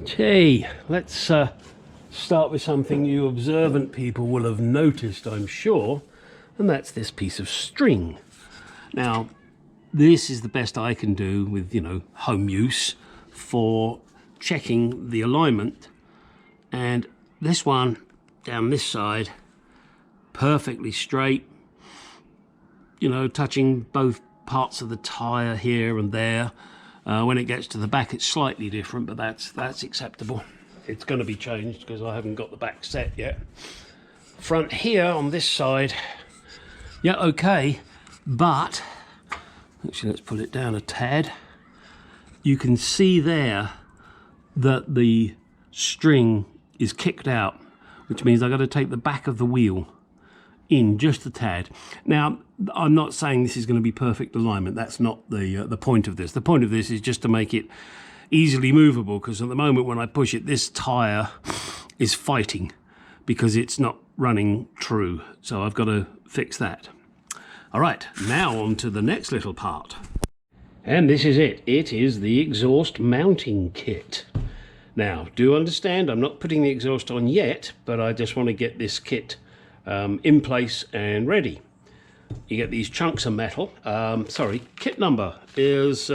Okay, let's start with something you observant people will have noticed, I'm sure, and that's this piece of string. Now, this is the best I can do with, home use for checking the alignment. And this one down this side, perfectly straight, touching both parts of the tyre here and there. When it gets to the back, it's slightly different, but that's acceptable. It's going to be changed because I haven't got the back set yet. Front here on this side, yeah, okay, but actually let's pull it down a tad. You can see there that the string is kicked out, which means I've got to take the back of the wheel in just a tad. Now, I'm not saying this is going to be perfect alignment. That's not the point of this. The point of this is just to make it easily movable, because at the moment when I push it, this tyre is fighting because it's not running true. So I've got to fix that. All right, now on to the next little part. And this is it. It is the exhaust mounting kit. Now, do understand, I'm not putting the exhaust on yet, but I just want to get this kit in place and ready. You get these chunks of metal. Kit number is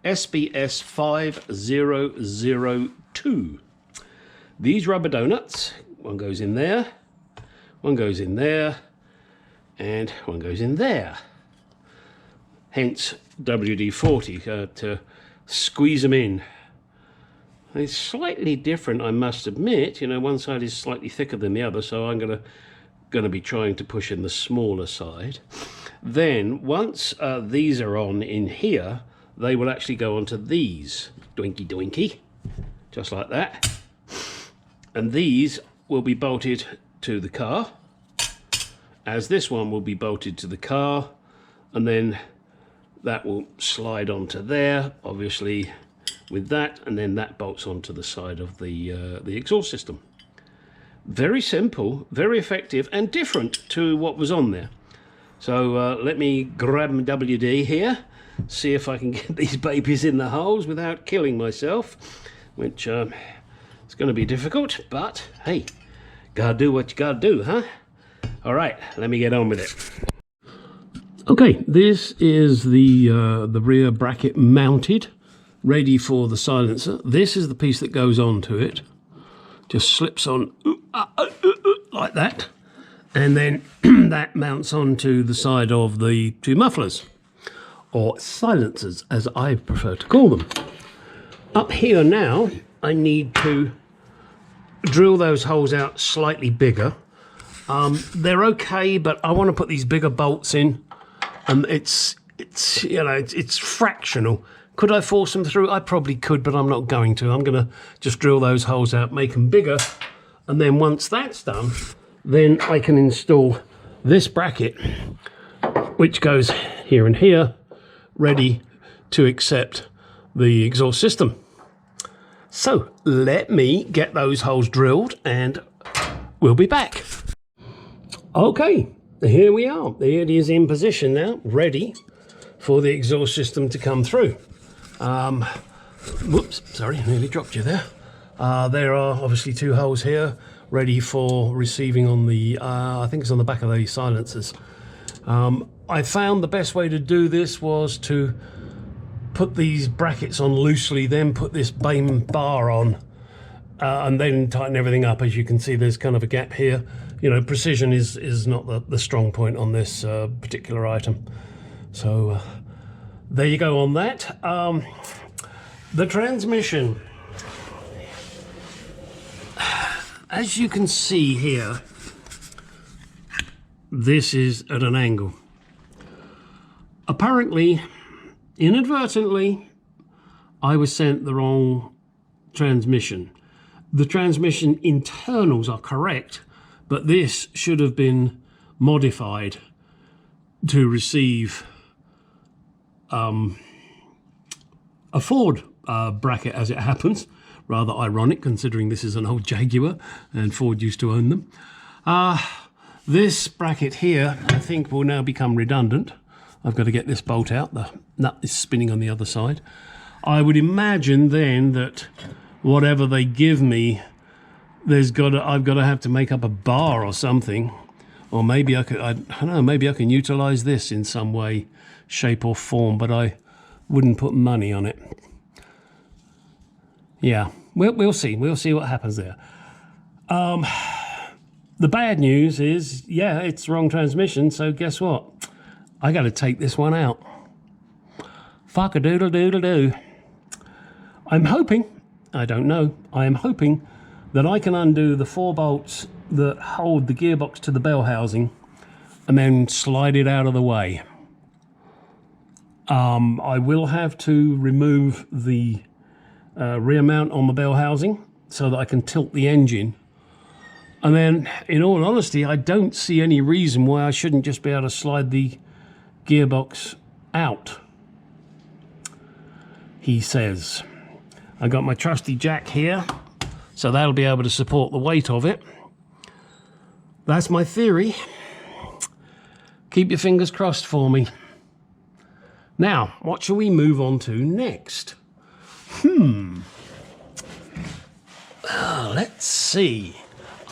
SBS 5002. These rubber donuts, one goes in there, one goes in there, and one goes in there. Hence WD-40 to squeeze them in. It's slightly different, I must admit. One side is slightly thicker than the other, so I'm going to be trying to push in the smaller side. Then once these are on in here, they will actually go onto these, doinky doinky, just like that. And these will be bolted to the car, as this one will be bolted to the car, and then that will slide onto there, obviously with that, and then that bolts onto the side of the exhaust system. Very simple, very effective, and different to what was on there. So let me grab my WD here, see if I can get these babies in the holes without killing myself, which is going to be difficult, but hey, gotta do what you gotta do, huh? All right, let me get on with it. Okay, this is the rear bracket mounted, ready for the silencer. This is the piece that goes onto it. Just slips on like that, and then that mounts onto the side of the two mufflers, or silencers as I prefer to call them. Up here now, I need to drill those holes out slightly bigger. They're okay, but I want to put these bigger bolts in, and it's fractional. Could I force them through? I probably could, but I'm not going to. I'm going to just drill those holes out, make them bigger, and then once that's done, then I can install this bracket, which goes here and here, ready to accept the exhaust system. So let me get those holes drilled and we'll be back. Okay, here we are. It is in position now, ready for the exhaust system to come through. Whoops, sorry, nearly dropped you there. There are obviously two holes here ready for receiving on the, I think it's on the back of the silencers. I found the best way to do this was to put these brackets on loosely, then put this main bar on, and then tighten everything up. As you can see, there's kind of a gap here. Precision is not the strong point on this particular item. So there you go on that. The transmission, as you can see here, this is at an angle. Apparently, inadvertently, I was sent the wrong transmission. The transmission internals are correct, but this should have been modified to receive a Ford bracket, as it happens. Rather ironic, considering this is an old Jaguar and Ford used to own them. This bracket here, I think, will now become redundant. I've got to get this bolt out. The nut is spinning on the other side. I would imagine then that whatever they give me, I've got to have to make up a bar or something, or maybe I don't know, maybe I can utilize this in some way, shape or form, but I wouldn't put money on it. Yeah, we'll see what happens there. The bad news is, yeah, it's wrong transmission, so guess what? I got to take this one out. Fuck-a-doodle-doodle-doo. I'm hoping, I don't know, I am hoping that I can undo the 4 bolts that hold the gearbox to the bell housing and then slide it out of the way. I will have to remove the rear mount on the bell housing so that I can tilt the engine. And then, in all honesty, I don't see any reason why I shouldn't just be able to slide the gearbox out. He says. I got my trusty jack here, so that'll be able to support the weight of it. That's my theory. Keep your fingers crossed for me. Now, what shall we move on to next? Let's see.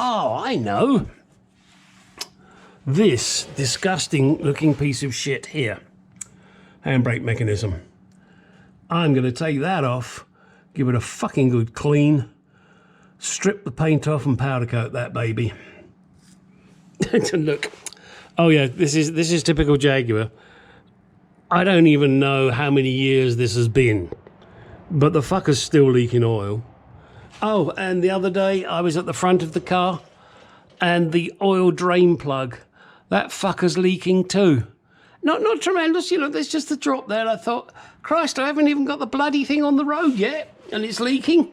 Oh, I know. This disgusting looking piece of shit here. Handbrake mechanism. I'm going to take that off, give it a fucking good clean, strip the paint off and powder coat that baby. Look. Oh yeah, this is typical Jaguar. I don't even know how many years this has been, but the fucker's still leaking oil. Oh, and the other day I was at the front of the car and the oil drain plug, that fucker's leaking too. Not tremendous, you know, there's just a drop there. I thought, Christ, I haven't even got the bloody thing on the road yet and it's leaking.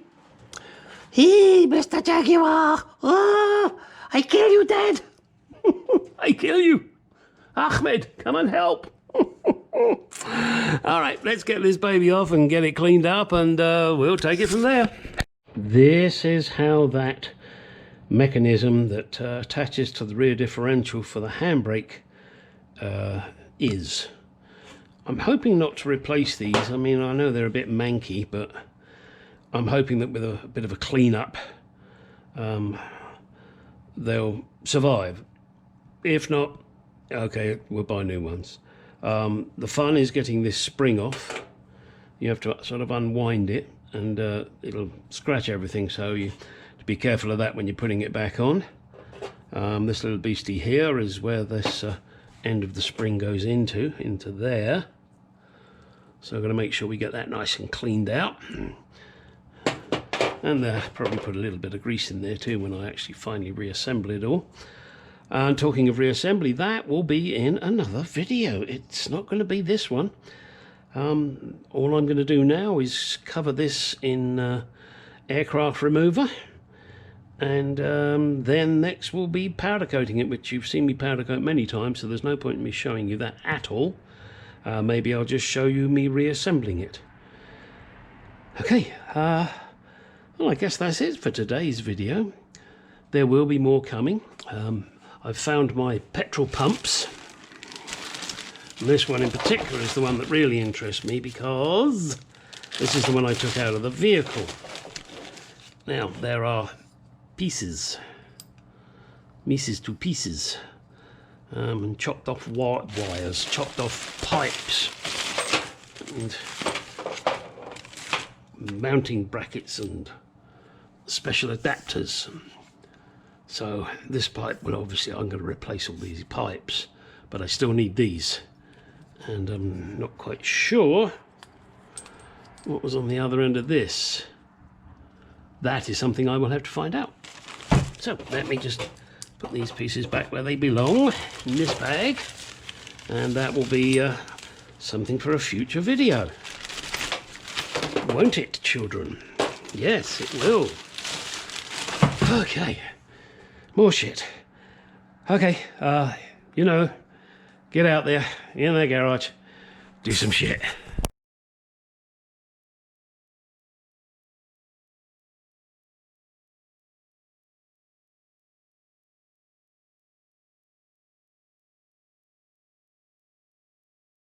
Hey, Mr. Jaguar, oh, I kill you, Dad. I kill you. Ahmed, come and help. All right, let's get this baby off and get it cleaned up and we'll take it from there. This is how that mechanism that attaches to the rear differential for the handbrake is. I'm hoping not to replace these. I mean, I know they're a bit manky, but I'm hoping that with a bit of a clean-up, they'll survive. If not, okay, we'll buy new ones. The fun is getting this spring off. You have to sort of unwind it, and it'll scratch everything, so you have to be careful of that when you're putting it back on. This little beastie here is where this end of the spring goes into there. So I'm going to make sure we get that nice and cleaned out. And probably put a little bit of grease in there too when I actually finally reassemble it all. And talking of reassembly, that will be in another video. It's not going to be this one. All I'm going to do now is cover this in aircraft remover, and then next will be powder coating it, which you've seen me powder coat many times, so there's no point in me showing you that at all. Maybe I'll just show you me reassembling it. Okay, well, I guess that's it for today's video. There will be more coming. I've found my petrol pumps. And this one in particular is the one that really interests me because this is the one I took out of the vehicle. Now, there are pieces to pieces, and chopped off wires, chopped off pipes, and mounting brackets and special adapters. So this pipe, well, obviously I'm going to replace all these pipes, but I still need these. And I'm not quite sure what was on the other end of this. That is something I will have to find out. So let me just put these pieces back where they belong in this bag, and that will be something for a future video. Won't it, children? Yes, it will. Okay, more shit. Okay, you know, get out there, in the garage, do some shit.